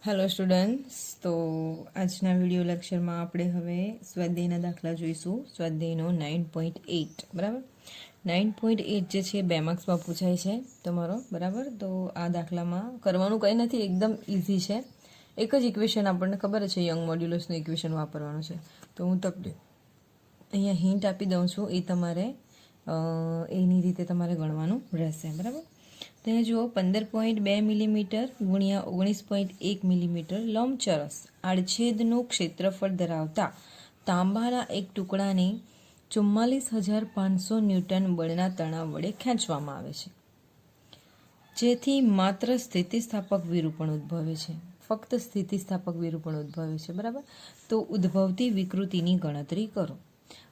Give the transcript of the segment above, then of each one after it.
Hello students, તો આજના video લેક્ચરમાં આપણે હવે સ્વાધ્યાયના દાખલા જોઈશું. સ્વાધ્યાયનો 9.8 બરાબર. 9.8 જે છે 2 માર્ક્સમાં પૂછાય છે તમારો બરાબર. તો આ દાખલામાં કરવાનું કંઈ નથી, એકદમ ઇઝી છે. એક જ ઇક્વેશન આપણને ખબર છે, યંગ મોડ્યુલસનું ઇક્વેશન વાપરવાનું છે. તો હું તમને અહીંયા હિન્ટ આપી દઉં છું, એ તમારે એની રીતે તમારે ગણવાનું રહેશે બરાબર. તો અહીંયા જુઓ 15.2 મિલીમીટર ગુણ્યા 19.1 મિલીમીટર લંબચોરસ આડછેદનું ક્ષેત્રફળ ધરાવતા તાંબાના એક ટુકડાને 44,500 ન્યૂટન બળના તણાવ વડે ખેંચવામાં આવે છે, જેથી માત્ર સ્થિતિસ્થાપક વિરૂપણ ઉદ્ભવે છે. ફક્ત સ્થિતિસ્થાપક વિરૂપણ ઉદ્ભવે છે બરાબર. તો ઉદ્ભવતી વિકૃતિની ગણતરી કરો.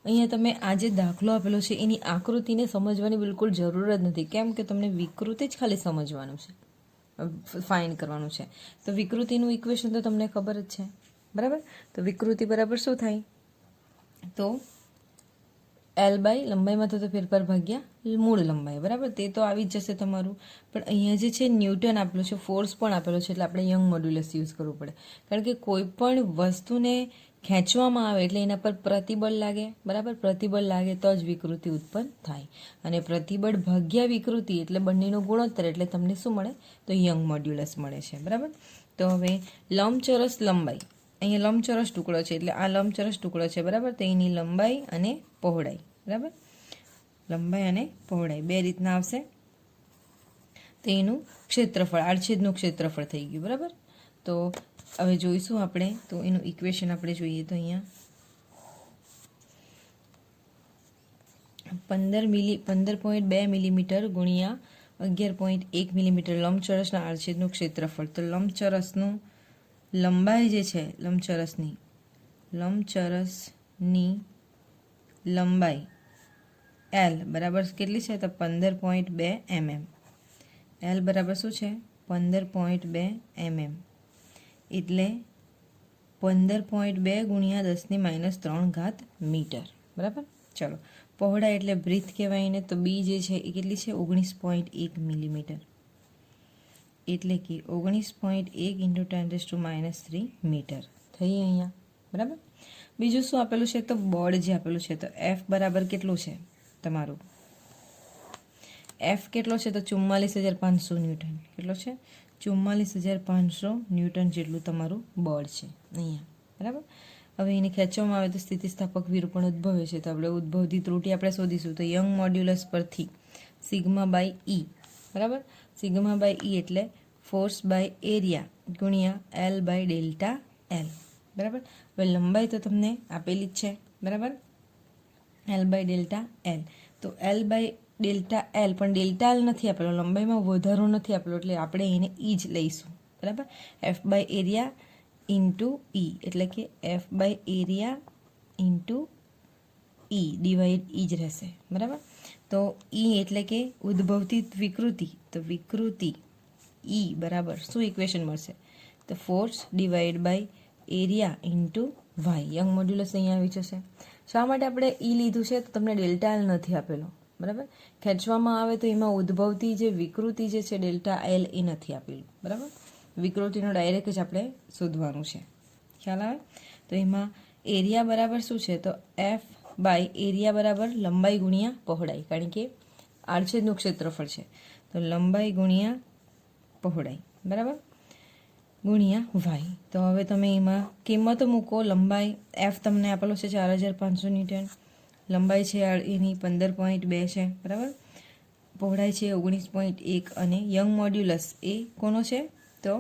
અહીંયા તમે આ જે દાખલો આપેલો છે એની આકૃતિને સમજવાની બિલકુલ જરૂર જ નથી, કેમ કે તમને વિકૃતિ જ ખાલી સમજવાનું છે, ફાઇન્ડ કરવાનું છે. તો વિકૃતિનું ઇક્વેશન તો તમને ખબર જ છે બરાબર. તો વિકૃતિ બરાબર શું થાય? તો એલ બાય લંબાઈમાં થતો ફેરફાર ભાગ્યા મૂળ લંબાઈ બરાબર. તે તો આવી જ જશે તમારું. પણ અહીંયા જે છે ન્યૂટન આપેલો છે, ફોર્સ પણ આપેલો છે, એટલે આપણે યંગ મોડ્યુલસ યુઝ કરવું પડે. કારણ કે કોઈ પણ વસ્તુને ખેંચવામાં આવે એટલે એના પર પ્રતિબળ લાગે બરાબર. પ્રતિબળ લાગે તો જ વિકૃતિ ઉત્પન્ન થાય, અને પ્રતિબળ ભાગ્યા વિકૃતિ એટલે બંનેનો ગુણોત્તર, એટલે તમને શું મળે? તો યંગ મોડ્યુલસ મળે છે બરાબર. તો હવે લંબચોરસ લંબાઈ, અહીંયા લંબચોરસ ટુકડો છે એટલે આ લંબચોરસ ટુકડો છે બરાબર. તો એની લંબાઈ અને પહોળાઈ બરાબર, લંબાઈ અને પહોળાઈ બે રીતના આવશે. તો એનું ક્ષેત્રફળ, આડછેદનું ક્ષેત્રફળ થઈ ગયું બરાબર. તો હવે જોઈશું આપણે, તો એનું ઇક્વેશન આપણે જોઈએ તો અહીંયા 15.2 મિલીમીટર ગુણ્યા 11.1 મિલીમીટર લંબચોરસના આડછેદનું ક્ષેત્રફળ. તો લંબચોરસનું લંબાઈ જે છે, લંબચોરસની લંબાઈ એલ બરાબર કેટલી છે? તો 15.2 mm. એલ બરાબર શું છે? 15.2 mm, એટલે 15.2 ગુણ્યા 10⁻³ મીટર બરાબર. ચલો, પહોળાઈ એટલે બ્રીથ કહેવાય ને. તો બી જે છે એ કેટલી છે? 19.1 મિલીમીટર, એટલે કે 19.1 × 10⁻³ મીટર થઈ અહીંયા બરાબર. બીજું શું આપેલું છે? તો બળ જે આપેલું છે, તો એફ બરાબર કેટલું છે તમારું? એફ કેટલો છે? તો 44,500 ન્યૂટન. કેટલો છે? 44,500 ન્યૂટન જેટલું તમારું બળ છે અહીંયા બરાબર. હવે એને ખેંચવામાં આવે તો સ્થિતિસ્થાપક વિરૂપણ ઉદ્ભવે છે. તો આપણે ઉદ્ભવતી ત્રુટિ આપણે શોધીશું. તો યંગ મોડ્યુલસ પરથી સિગ્મા બાય ઈ બરાબર. સિગ્મા બાય ઈ એટલે ફોર્સ બાય એરિયા ગુણ્યા એલ બાય ડેલ્ટા એલ બરાબર. હવે લંબાઈ તો તમને આપેલી જ છે બરાબર, એલ બાય ડેલ્ટા એલ. તો એલ બાય ડેલ્ટા એલ, પણ ડેલ્ટા એલ નથી આપેલો, લંબાઈમાં વધારો નથી આપેલો, એટલે આપણે એને ઈ જ લઈશું બરાબર. F by area into E, એટલે કે F by area into E divide E જ રહેશે બરાબર. તો ઈ એટલે કે ઉદ્ભવતી વિકૃતિ. તો વિકૃતિ ઈ બરાબર શું ઇક્વેશન મળશે? તો force divide by area into Y. Young modulus અહીંયા આવી જશે. શા માટે આપણે ઈ લીધું છે? તો તમને ડેલ્ટા એલ નથી આપેલો બરાબર. ખેંચવામાં આવે તો એમાં ઉદ્ભવતી જે વિકૃતિ જે છે ડેલ્ટા એલ એ નથી આપેલું બરાબર. વિકૃતિનો ડાયરેક્ટ જ આપણે શોધવાનું છે, ખ્યાલ આવે? તો એમાં એરિયા બરાબર શું છે? તો એફ બાય એરિયા બરાબર લંબાઈ ગુણ્યા પહોળાઈ, કારણ કે આડછેદનું ક્ષેત્રફળ છે. તો લંબાઈ ગુણ્યા પહોળાઈ બરાબર ગુણ્યા વાય. તો હવે તમે એમાં કિંમતો મૂકો. લંબાઈ એફ તમને આપેલો છે 4,500 ન્યૂટન, લંબાઈ છે એની 15.2 છે બરાબર, પહોળાઈ છે 19.1, અને યંગ મોડ્યુલસ એ કોનો છે? તો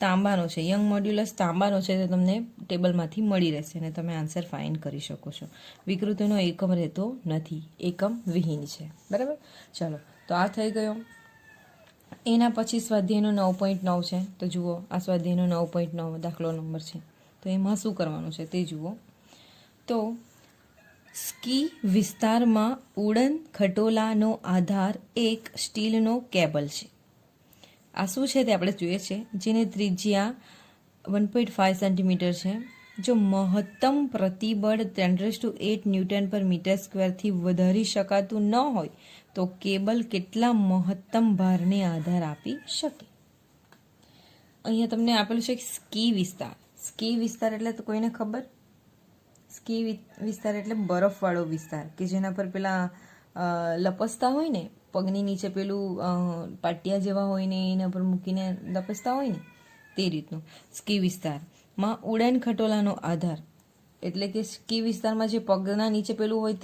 તાંબાનો છે. યંગ મોડ્યુલસ તાંબાનો છે, તો તમને ટેબલમાંથી મળી રહેશે અને તમે આન્સર ફાઇન્ડ કરી શકો છો. વિકૃતિનો એકમ રહેતો નથી, એકમ વિહીન છે બરાબર. ચલો, તો આ થઈ ગયો. એના પછી સ્વાધ્યાયનો 9.9 છે. તો જુઓ, આ સ્વાધ્યાયનો 9.9 દાખલો નંબર છે. તો એમાં શું કરવાનું છે તે જુઓ. તો સ્કી વિસ્તારમાં ઉડન ખટોલાનો આધાર એક સ્ટીલનો કેબલ છે. આ શું છે તે આપણે જોઈએ છે, જેને ત્રિજ્યા 1.5 સેન્ટીમીટર છે. જો મહત્તમ પ્રતિબળ 10⁸ ન્યૂટન પર મીટર સ્ક્વેરથી વધારી શકાતું ન હોય તો કેબલ કેટલા મહત્તમ ભારને આધાર આપી શકે? અહીંયા તમને આપેલું છે સ્કી વિસ્તાર. સ્કી વિસ્તાર એટલે તો કોઈને ખબર? સ્કી વિસ્તાર એટલે બરફવાળો વિસ્તાર કે જેના પર પેલા લપસતા હોય ને, પગની નીચે પેલું પાટિયા જેવા હોય ને એના પર મૂકીને લપસતા હોય ને તે રીતનું સ્કી વિસ્તારમાં ઉડાન ખટોલાનો આધાર એટલે કે સ્કી વિસ્તારમાં જે પગના નીચે પેલું હોય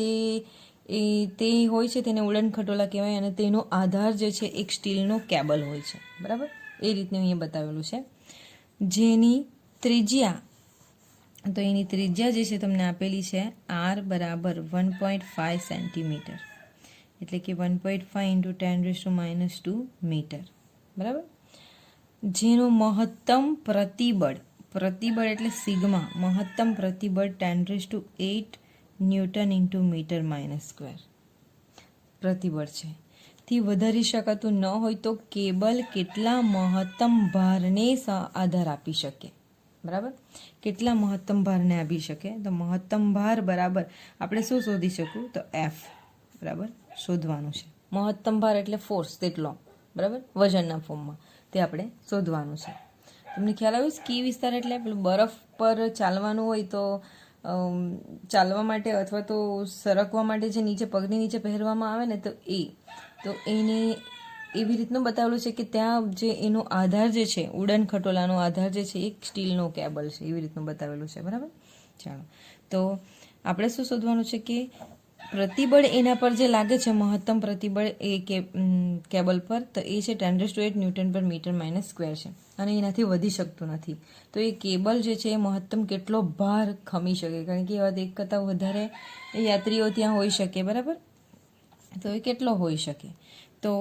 તે હોય છે તેને ઉડાન ખટોલા કહેવાય અને તેનો આધાર જે છે એક સ્ટીલનો કેબલ હોય છે. બરાબર, એ રીતનું અહીંયા બતાવેલું છે. જેની ત્રિજ્યા, તો એની ત્રિજ્યા જે છે તમને આપેલી છે R બરાબર 1.5 સેન્ટીમીટર એટલે કે 1.5 × 10⁻² મીટર. બરાબર, જેનો મહત્તમ પ્રતિબળ એટલે સિગ્મા, મહત્તમ પ્રતિબળ 10⁸ ન્યૂટન × મીટર-² પ્રતિબળ છે. થી વધારી શકાતું ન હોય તો કેબલ કેટલા મહત્તમ ભારને આધાર આપી શકે. બરાબર, કેટલા મહત્તમ ભારને આપી શકે? તો મહત્તમ ભાર બરાબર આપણે શું શોધી શકું? તો F બરાબર શોધવાનું છે. મહત્તમ ભાર એટલે ફોર્સ તેટલો, બરાબર, વજનના ફોર્મમાં તે આપણે શોધવાનું છે. તમને ખ્યાલ આવ્યો? સ્કી વિસ્તાર એટલે પેલું બરફ પર ચાલવાનું હોય તો ચાલવા માટે અથવા તો સરકવા માટે જે નીચે પગની નીચે પહેરવામાં આવે ને તો એને એવી રીતનું બતાવેલું છે કે ત્યાં જે એનો આધાર જે છે, ઉડાન ખટોલાનો આધાર જે છે એક સ્ટીલનો કેબલ છે, એવી રીતનું બતાવેલું છે. બરાબર, ચાલો તો આપણે શું શોધવાનું છે કે પ્રતિબળ એના પર જે લાગે છે, મહત્તમ પ્રતિબળ એ કેબલ પર, તો એ છે 10⁸ Nm/m², છે અને એનાથી વધી શકતું નથી. તો એ કેબલ જે છે એ મહત્તમ કેટલો ભાર ખમી શકે, કારણ કે એવા એક કરતાં વધારે યાત્રીઓ ત્યાં હોઈ શકે. બરાબર, તો એ કેટલો હોઈ શકે? તો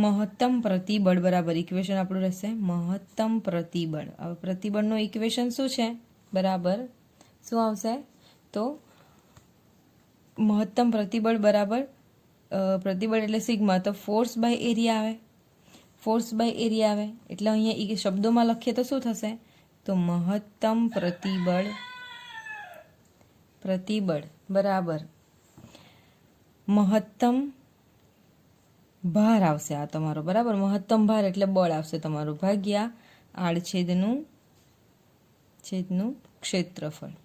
મહત્તમ પ્રતિબળ બરાબર ઇક્વેશન આપણું રહેશે મહત્તમ પ્રતિબળ. હવે પ્રતિબળનું ઇક્વેશન શું છે? બરાબર શું આવશે? તો મહત્તમ પ્રતિબળ બરાબર પ્રતિબળ એટલે સિગ્મા, તો ફોર્સ બાય એરિયા આવે. ફોર્સ બાય એરિયા આવે એટલે અહીંયા શબ્દોમાં લખીએ તો શું થશે? તો મહત્તમ પ્રતિબળ બરાબર મહત્તમ ભાર આવશે આ તમારો. બરાબર, મહત્તમ ભાર એટલે બળ આવશે તમારું ભાગ્યા આડછેદનું ક્ષેત્રફળ.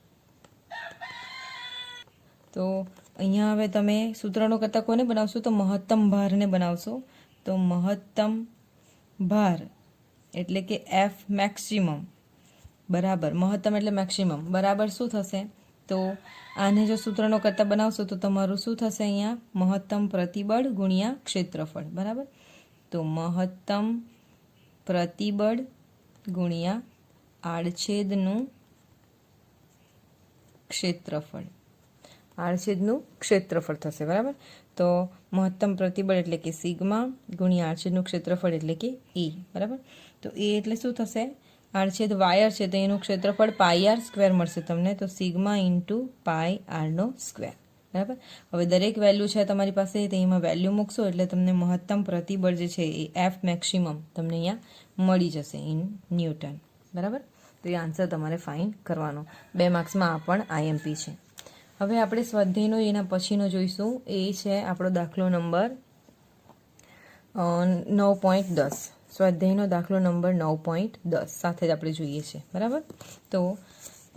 તો અહીંયા હવે તમે સૂત્રનો કરતા કોને બનાવશો? તો મહત્તમ ભારને બનાવશો. તો મહત્તમ ભાર એટલે કે F મેક્સિમમ બરાબર મહત્તમ એટલે મેક્સિમમ બરાબર શું થશે? તો આને જો સૂત્રનો કરતા બનાવશો તો તમારું શું થશે? અહીંયા મહત્તમ પ્રતિબળ ગુણ્યા ક્ષેત્રફળ. બરાબર, તો મહત્તમ પ્રતિબળ ગુણ્યા આડછેદનું ક્ષેત્રફળ. આડછેદનું ક્ષેત્રફળ થશે. બરાબર, તો મહત્તમ પ્રતિબળ એટલે કે સિગ્મા ગુણ્યા આડછેદનું ક્ષેત્રફળ એટલે કે E. બરાબર, તો એ એટલે શું થશે? આડછેદ વાયર છે તો એનું ક્ષેત્રફળ πr² મળશે તમને, તો સિગ્મા × πr². બરાબર, હવે દરેક વેલ્યુ છે તમારી પાસે તો એમાં વેલ્યુ મૂકશો એટલે તમને મહત્તમ પ્રતિબળ જે છે એ F મેક્સિમમ તમને અહીંયા મળી જશે ઇન ન્યૂટન. બરાબર, તો એ આન્સર તમારે ફાઇન્ડ કરવાનો. 2 માર્ક્સમાં આ પણ IMP છે. હવે આપણે સ્વાધ્યાયનો એના પછીનો જોઈશું, એ છે આપણો દાખલો નંબર 9.10. સ્વાધ્યાયનો દાખલો નંબર 9.10 સાથે જ આપણે જોઈએ છે. બરાબર, તો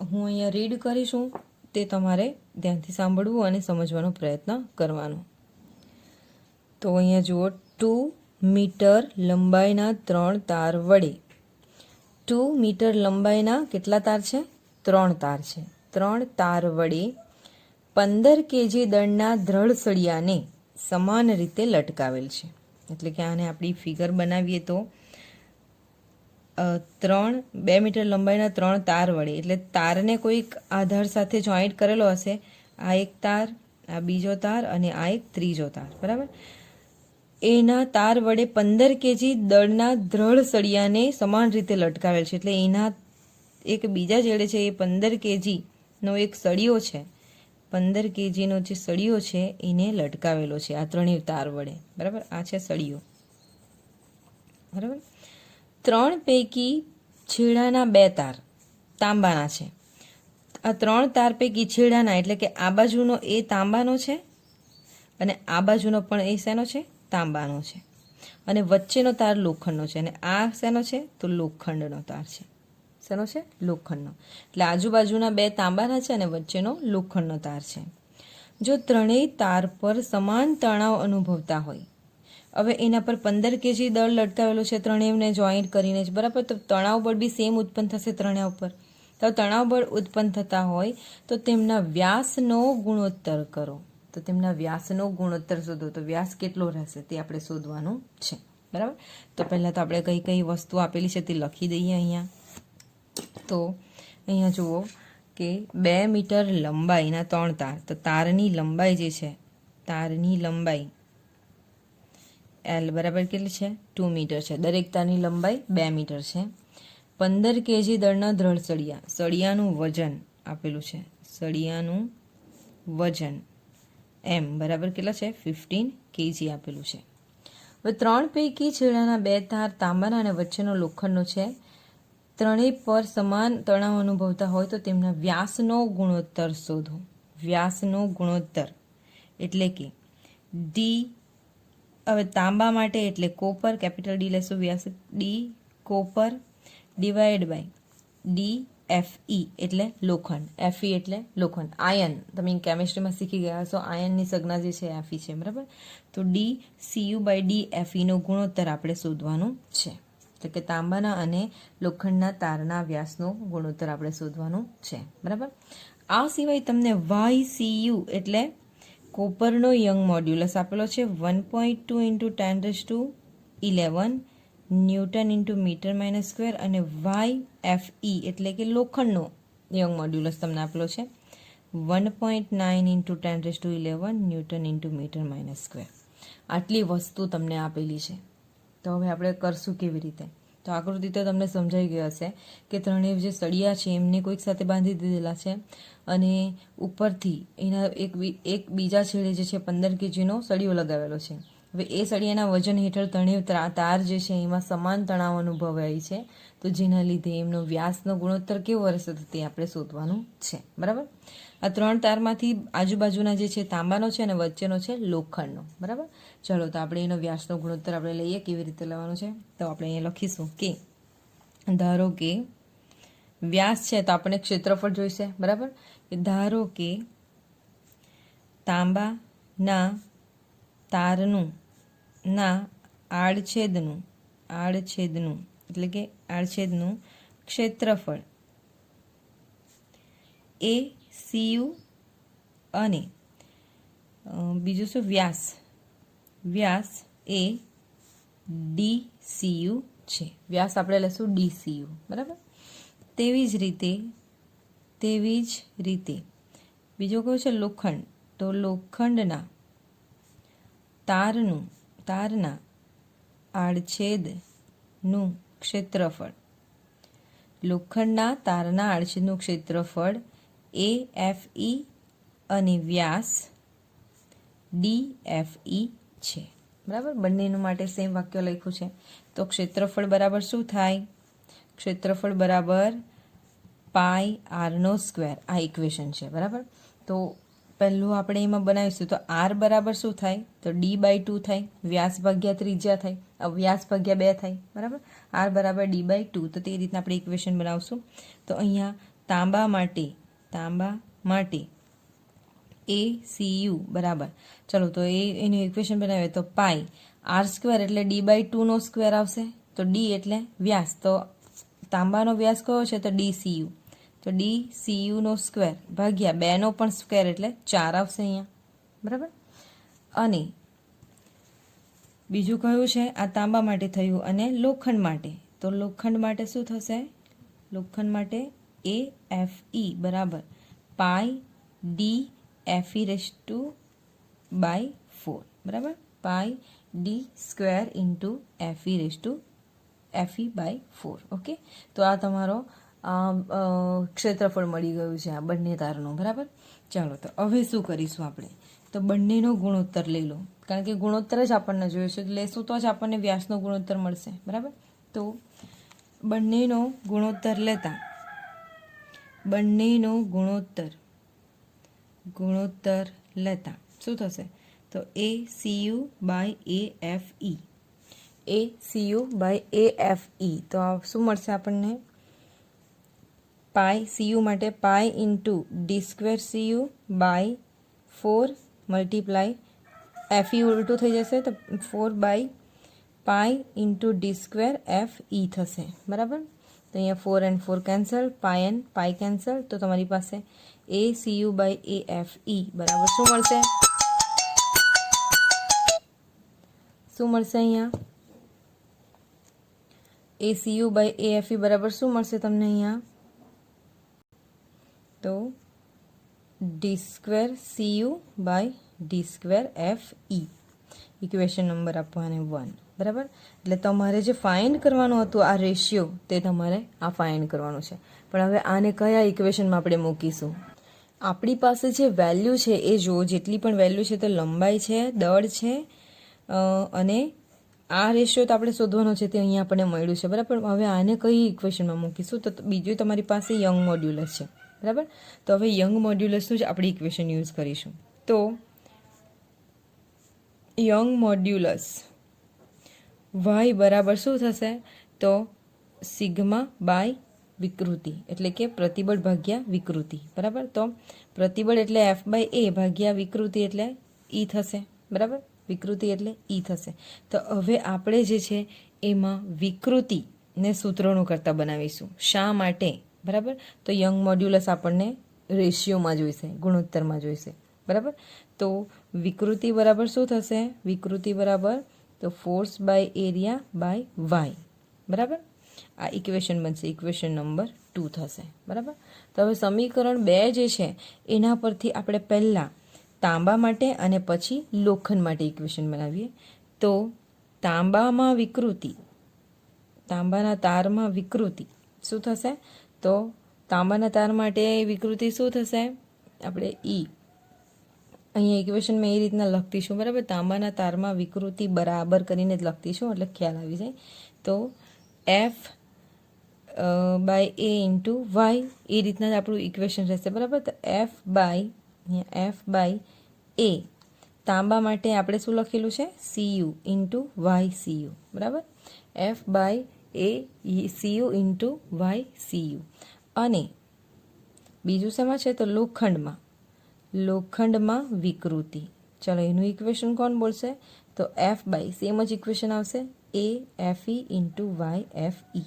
હું અહીંયા રીડ કરીશું, તે તમારે ધ્યાનથી સાંભળવું અને સમજવાનો પ્રયત્ન કરવાનો. તો અહીંયા જુઓ, 2 મીટર લંબાઈના 3 તાર વડે 2 મીટર લંબાઈના કેટલા તાર છે? 3 તાર છે. 3 તાર વડે 15 kg દળના દ્રઢ સળિયાને સમાન રીતે લટકાવેલ છે. એટલે કે આને આપણી ફિગર બનાવીએ તો 2 મીટર લંબાઈના 3 તાર વડે એટલે તારને કોઈક આધાર સાથે જોઈન્ટ કરેલો હશે. આ એક તાર, આ બીજો તાર અને આ એક ત્રીજો તાર. બરાબર, એના તાર વડે 15 kg દળના દ્રઢ સળિયાને સમાન રીતે લટકાવેલ છે. એટલે એના એક બીજા છેડે છે એ 15 kg નો એક સળિયો છે, 15 kg નો જે સળિયો છે એને લટકાવેલો છે આ ત્રણેય તાર વડે. બરાબર, આ છે સળિયો. બરાબર, 3 પૈકી છેડાના 2 તાર તાંબાના છે. આ 3 તાર પૈકી છેડાના એટલે કે આ બાજુનો એ તાંબાનો છે અને આ બાજુનો પણ એ શેનો છે? તાંબાનો છે. અને વચ્ચેનો તાર લોખંડનો છે, અને આ શેનો છે તો લોખંડનો તાર છે. શેનો છે? લોખંડનો. એટલે આજુબાજુના બે તાંબાના છે અને વચ્ચેનો લોખંડનો તાર છે. જો ત્રણેય તાર પર સમાન તણાવ અનુભવતા હોય, હવે એના પર 15 kg દળ લટકાવેલું છે ત્રણેયને જોઈન્ટ કરીને જ, બરાબર. તો તણાવ બળ બી સેમ ઉત્પન્ન થશે ત્રણેય ઉપર. તો તણાવ બળ ઉત્પન્ન થતા હોય તો તેમના વ્યાસનો ગુણોત્તર કરો. તો તેમના વ્યાસનો ગુણોત્તર શોધો. તો વ્યાસ કેટલો રહેશે તે આપણે શોધવાનું છે, બરાબર. તો પહેલાં તો આપણે કઈ કઈ વસ્તુ આપેલી છે તે લખી દઈએ અહીંયા. તો અહીંયા જુઓ કે 2 મીટર લંબાઈના 3 તાર. તો તારની લંબાઈ જે છે, તારની લંબાઈ L બરાબર કેટલી છે? 2 મીટર છે. દરેક તારની લંબાઈ 2 મીટર છે. 15 kg દળના દ્રઢ સળિયા. સળિયાનું વજન આપેલું છે. સળિયાનું વજન M બરાબર કેટલા છે? 15 kg આપેલું છે. હવે 3 પૈકી છેડાના 2 તાર તાંબાના અને વચ્ચેનો લોખંડનો છે. ત્રણેય પર સમાન તણાવ અનુભવતા હોય તો તેમના વ્યાસનો ગુણોત્તર શોધો. વ્યાસનો ગુણોત્તર એટલે કે ડી, હવે તાંબા માટે એટલે કોપર, કેપિટલ ડી લેશું, વ્યાસ D copper divide by D Fe એટલે લોખંડ. Fe એટલે લોખંડ. આયન તમે કેમિસ્ટ્રીમાં શીખી ગયા છો, આયનની સંજ્ઞા જે છે Fe છે, બરાબર. તો D Cu by D Fe નો ગુણોત્તર આપણે શોધવાનું છે. એટલે કે તાંબાના અને લોખંડના તારના વ્યાસનો ગુણોત્તર આપણે શોધવાનું છે, બરાબર. આ સિવાય તમને YCU એટલે કોપરનો યંગ મોડ્યુલસ આપેલો છે 1.2 × 1011 newton into metre minus square, અને YFE એટલે કે લોખંડનો યંગ મોડ્યુલસ તમને આપેલો છે 1.9 × 1011 newton into metre minus square. આટલી વસ્તુ તમને આપેલી છે. તો હવે આપણે કરશું કેવી રીતે? તો આકૃતિ તો તમને સમજાઈ ગઈ હશે કે ત્રણેય જે સળિયા છે એમને કોઈક સાથે બાંધી દીધેલા છે, અને ઉપરથી એના એક બીજા છેડે જે છે 15 kgનો સળિયો લગાવેલો છે. હવે એ સળિયાના વજન હેઠળ ત્રણેય તાર જે છે એમાં સમાન તણાવ અનુભવાય છે. તો જેના લીધે એમનો વ્યાસનો ગુણોત્તર કેવો રહેશે તો તે આપણે શોધવાનું છે, બરાબર. આ 3 તારમાંથી આજુબાજુના જે છે તાંબાનો છે અને વચ્ચેનો છે લોખંડનો, બરાબર. ચલો તો આપણે એનો વ્યાસનો ગુણોત્તર આપણે લઈએ. કેવી રીતે લેવાનો છે તો આપણે અહીંયા લખીશું કે ધારો કે વ્યાસ છે તો આપણે ક્ષેત્રફળ જોઈશે, બરાબર. ધારો કે તાંબાના તારનું આડછેદનું એટલે કે આડછેદનું ક્ષેત્રફળ એ Cu અને બીજું શું વ્યાસ એ DCU છે. વ્યાસ આપણે લઈશું DCU, બરાબર. તેવી જ રીતે બીજો કયો છે લોખંડ. તો લોખંડના તારના આડછેદનું ક્ષેત્રફળ, લોખંડના તારના આડછેદનું ક્ષેત્રફળ AFE અને વ્યાસ DFE છે, બરાબર. બંનેનું માટે સેમ વાક્ય લખ્યું છે. તો ક્ષેત્રફળ બરાબર શું થાય? ક્ષેત્રફળ બરાબર πr². આ ઇક્વેશન છે, બરાબર. તો પહેલું આપણે એમાં બનાવીશું તો r બરાબર શું થાય? તો d/2 થાય. વ્યાસ ભાગ્યા ત્રિજ્યા થાય, વ્યાસ ભાગ્યા 2 થાય, બરાબર. r બરાબર d/2. તો તે રીતના આપણે ઇક્વેશન બનાવશું. તો અહીંયા તાંબા માટે ACU બરાબર, ચલો તો એનું ઇક્વેશન બનાવીએ તો πr² એટલે d/2 નો સ્ક્વેર આવશે. તો d એટલે વ્યાસ, તો તાંબાનો વ્યાસ કયો છે તો DCU. તો DCU નો સ્ક્વેર ભાગ્યા 2 નો પણ સ્ક્વેર એટલે 4 આવશે અહીંયા, બરાબર. અને બીજું કયું છે? આ તાંબા માટે થયું. અને લોખંડ માટે, તો લોખંડ માટે શું થશે? લોખંડ માટે AFE બરાબર πd/4, બરાબર. πd² × Fe/4. ઓકે. તો આ તમારો ક્ષેત્રફળ મળી ગયું છે આ બંને તારનું, બરાબર. ચાલો તો હવે શું કરીશું આપણે? તો બંનેનો ગુણોત્તર લઈ લો, કારણ કે ગુણોત્તર જ આપણને જોઈએ છે. લેશું તો જ આપણને વ્યાસનો ગુણોત્તર મળશે, બરાબર. તો બંનેનો ગુણોત્તર લેતા શું થશે? તો ACU/AFE ACU બાય AFE. તો શું મળશે આપણને? પાઈ CU માટે pi into D square CU by 4 multiply FE ઉલટું થઈ જશે તો 4 by pi into D square FE થશે. બરાબર. તો અહીંયા 4 and 4 cancel, pi and pi cancel. તો તમારી પાસે ACU બાય AFE બરાબર શું મળશે? શું મળશે અહીંયા? ACU બાય AFE બરાબર શું મળશે તમને અહીંયા? તો D square CU by D square FE. Equation number આપવાને 1. બરાબર. એટલે તમારે જે ફાઇન્ડ કરવાનું હતું આ રેશિયો તે તમારે આ ફાઇન્ડ કરવાનું છે. પણ હવે આને કયા ઇક્વેશનમાં આપણે મૂકીશું? આપણી પાસે જે વેલ્યુ છે એ જો, જેટલી પણ વેલ્યુ છે તો લંબાઈ છે, દળ છે અને આ રેશિયો તો આપણે શોધવાનો છે તે અહીંયા આપણને મળ્યું છે. બરાબર. હવે આને કઈ ઇક્વેશનમાં મૂકીશું? તો બીજું તમારી પાસે યંગ મોડ્યુલસ છે. બરાબર. તો હવે યંગ મોડ્યુલસનું જ આપણે ઇક્વેશન યુઝ કરીશું. તો યંગ મોડ્યુલસ y બરાબર શું થશે? તો સિગ્મા બાય વિકૃતિ, એટલે કે પ્રતિબળ ભાગ્યા વિકૃતિ. બરાબર. તો પ્રતિબળ એટલે F બાય A ભાગ્યા વિકૃતિ એટલે E થશે. બરાબર. વિકૃતિ એટલે E થશે. તો હવે આપણે જે છે એમાં વિકૃતિને સૂત્રોનું કરતા બનાવીશું. શા માટે? બરાબર. તો યંગ મોડ્યુલસ આપણને રેશિયોમાં જોઈશે, ગુણોત્તરમાં જોઈશે. બરાબર. તો વિકૃતિ બરાબર શું થશે? વિકૃતિ બરાબર તો force by area by Y. બરાબર. આ ઇક્વેશન બનશે, ઇક્વેશન નંબર 2 થશે. બરાબર. તો હવે સમીકરણ 2 જે છે એના પરથી આપણે પહેલાં તાંબા માટે અને પછી લોખંડ માટે ઇક્વેશન બનાવીએ. તો તાંબામાં વિકૃતિ, તાંબાના તારમાં વિકૃતિ શું થશે? તો તાંબાના તાર માટે વિકૃતિ શું થશે? આપણે અહીંયા ઇક્વેશનમાં એ રીતના લખતીશું. બરાબર. તાંબાના તારમાં વિકૃતિ બરાબર કરીને જ લખતીશું એટલે ખ્યાલ આવી જાય. તો F by A into Y એ રીતના જ આપણું ઇક્વેશન રહેશે. બરાબર. તો F બાય A તાંબા માટે આપણે શું લખેલું છે? CU into Y CU. બરાબર. F by A CU into Y CU. અને બીજું શેમાં છે? તો લોખંડમાં વિકૃતિ. ચલો એનું ઇક્વેશન કોણ બોલશે? તો F બાય સેમ જ ઇક્વેશન આવશે AFE ઇન્ટુ વાય FE.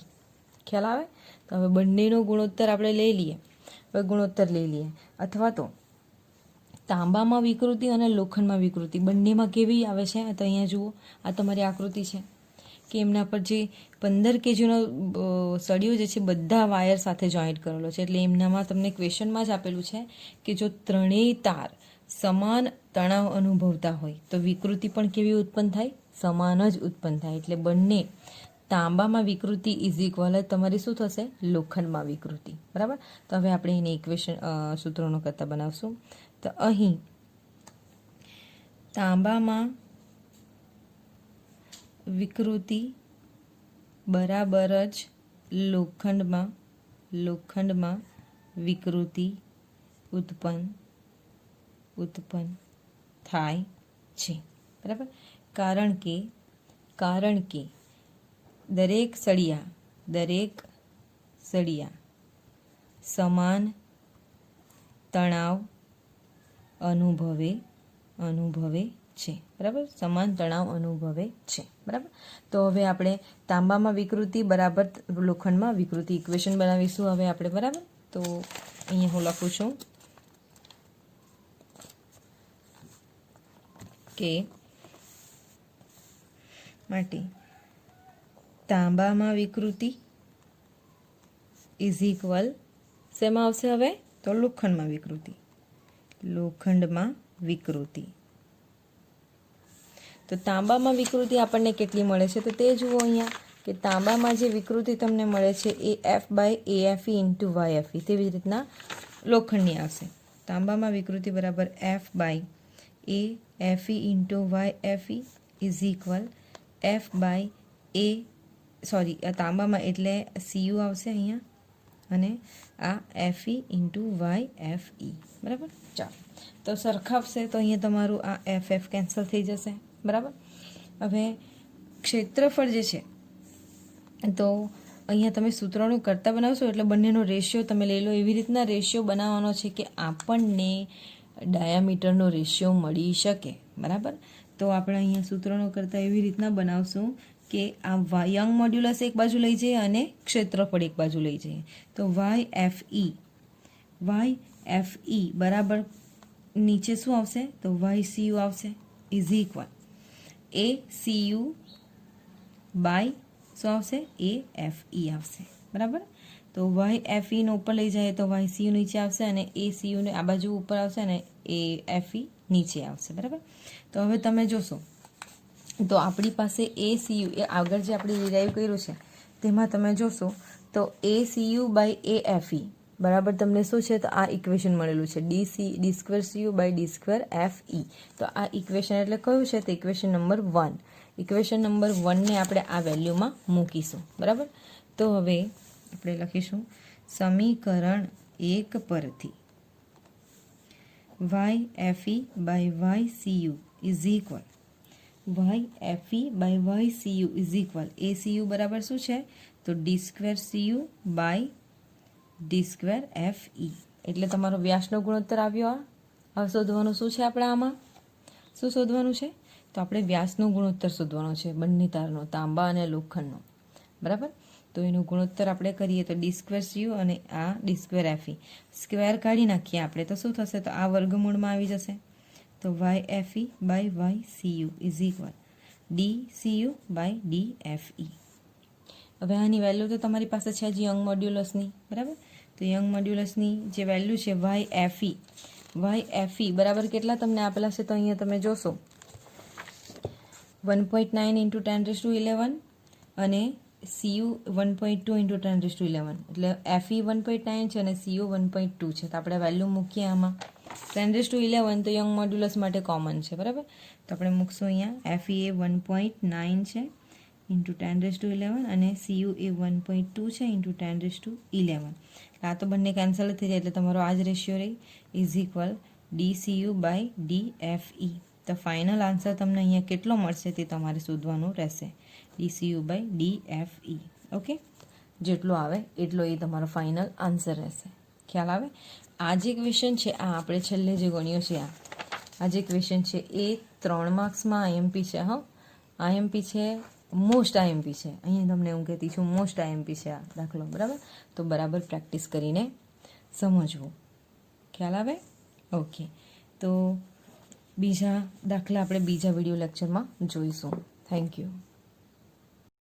ખ્યાલ આવે? તો હવે બંનેનો ગુણોત્તર આપણે લઈ લઈએ. હવે ગુણોત્તર લઈ લઈએ. અથવા તો તાંબામાં વિકૃતિ અને લોખંડમાં વિકૃતિ બંનેમાં કેવી આવે છે? તો અહીંયા જુઓ, આ તમારી આકૃતિ છે કે એમના પર જે 15 kgનો સળિયો જે છે બધા વાયર સાથે જોઈન્ટ કરેલો છે. એટલે એમનામાં તમને ક્વેશ્ચનમાં જ આપેલું છે કે જો ત્રણેય તાર સમાન તણાવ અનુભવતા હોય તો વિકૃતિ પણ કેવી ઉત્પન્ન થાય? સમાન જ ઉત્પન્ન થાય. એટલે બંને તાંબામાં વિકૃતિ ઇઝ ઇક્વલ તમારી શું થશે? લોખંડમાં વિકૃતિ. બરાબર. તો હવે આપણે એને ઇક્વેશન સૂત્રોનો કરતા બનાવશું. તો અહીં તાંબામાં વિકૃતિ બરાબર જ લોખંડમાં વિકૃતિ ઉત્પન્ન થાય છે. બરાબર. કારણ કે દરેક સળિયા સમાન તણાવ અનુભવે છે. બરાબર. સમાન તણાવ અનુભવે છે. બરાબર. તો હવે આપણે તાંબામાં વિકૃતિ બરાબર લોખંડમાં વિકૃતિ ઇક્વેશન બનાવીશું હવે આપણે. બરાબર. તો અહીંયા હું લખું છું કે માટે તાંબામાં વિકૃતિ ઇઝ ઇક્વલ શેમાં આવશે હવે? તો લોખંડમાં વિકૃતિ. તો તાંબામાં વિકૃતિ આપણને કેટલી મળે છે? તો તે જુઓ અહીંયા કે તાંબામાં જે વિકૃતિ તમને મળે છે એ F by AFE into YFE. તેવી જ રીતના લોખંડની આવશે. તાંબામાં વિકૃતિ બરાબર F by AFE into YFE is equal F by તાંબામાં એટલે CU આવશે અહીંયા અને આ FE ઇન્ટુ YFE. બરાબર. ચાલો તો સરખાવશે તો અહીંયા તમારું આ FF કેન્સલ થઈ જશે. બરાબર. હવે ક્ષેત્રફળ જે છે તો અહીંયા તમે સૂત્રોનું કરતા બનાવશો એટલે બંનેનો રેશિયો તમે લઈ લો. એવી રીતના રેશિયો બનાવવાનો છે કે આપણને ડાયામીટરનો રેશિયો મળી શકે. બરાબર, તો આપણે અહીંયા સૂત્રોનું કરતા એવી રીતના બનાવશું કે આ યંગ મોડ્યુલસ એક બાજુ લઈ જઈએ અને ક્ષેત્રફળ એક બાજુ લઈ જઈએ. તો YFE બરાબર નીચે શું આવશે? તો YCU આવશે ઇઝ ઇક્વલ ACU બાય શું આવશે? AFE આવશે. બરાબર, તો YFE નો ઉપર લઈ જાય તો YCU નીચે આવશે અને ACU ને આ બાજુ ઉપર આવશે અને AFE નીચે આવશે. બરાબર, તો હવે તમે જોશો તો આપણી પાસે ACU એ આગળ જે આપણે ડિરાઈવ કર્યું છે તેમાં તમે જોશો તો ACU બાય AFE બરાબર તમને શું છે? તો આ ઇક્વેશન મળેલું છે D2CU બાય D2FE. તો આ ઇક્વેશન એટલે કયું છે? તો ઇક્વેશન નંબર 1. ઇક્વેશન નંબર 1 ને આપણે આ વેલ્યુમાં મૂકીશું. બરાબર, તો હવે આપણે લખીશું સમીકરણ 1 પરથી YFE by YCU is equal YFE by YCU is equal ACU બરાબર શું છે? તો D2CU બાય D2FE. એટલે તમારો વ્યાસનો ગુણોત્તર આવ્યો. આ શોધવાનું શું છે? આપણે આમાં શું શોધવાનું છે? તો આપણે વ્યાસનો ગુણોત્તર શોધવાનો છે બંને તારનો, તાંબા અને લોખંડનો. બરાબર, તો એનો ગુણોત્તર આપણે કરીએ તો D2CU અને આ D2FE સ્ક્વેર કાઢી નાખીએ આપણે તો શું થશે? તો આ વર્ગમૂળમાં આવી જશે. તો YFE by YCU is equal DCU by DFE. હવે આની વેલ્યુ તો તમારી પાસે છે જ યંગ મોડ્યુલસની. બરાબર, તો યંગ મોડ્યુલસની જે વેલ્યુ છે YFE બરાબર કેટલા તમને આપેલા છે? તો અહીંયા તમે જોશો 1.9 × 10⁻11 અને CU 1.2 × 10⁻11 એટલે FE 1.9 છે અને CU 1.2 છે. તો આપણે વેલ્યુ મૂકીએ આમાં 10⁻11 તો યંગ મોડ્યુલસ માટે કોમન છે. બરાબર, તો આપણે મૂકશું અહીંયા FE એ 1.9 છે ઇન્ટુ 10⁻11 અને CU એ 1.2 છે ઇન્ટુ 10⁻11. આ તો બંને કેન્સલ થઈ જાય એટલે તમારો આ જ રેશિયો રહી is equal DCU by DFE. તો ફાઇનલ આન્સર તમને અહીંયા કેટલો મળશે તે તમારે શોધવાનું રહેશે. DCU by DFE. ઓકે, જેટલો આવે એટલો એ તમારો ફાઇનલ આન્સર રહેશે. ખ્યાલ આવે? આ જે ક્વેશ્ચન છે આ આપણે છેલ્લે જે ગણ્યો છે આ જે ક્વેશ્ચન છે એ 3 માર્ક્સમાં IMP છે. હા, IMP છે, મોસ્ટ IMP છે. અહીંયા તમને હું કહેતી છું મોસ્ટ IMP છે આ દાખલો. બરાબર, તો બરાબર પ્રેક્ટિસ કરીને સમજવું. ખ્યાલ આવે? ઓકે, તો બીજા દાખલા આપણે બીજા વિડીયો લેક્ચરમાં જોઈશું. Thank you.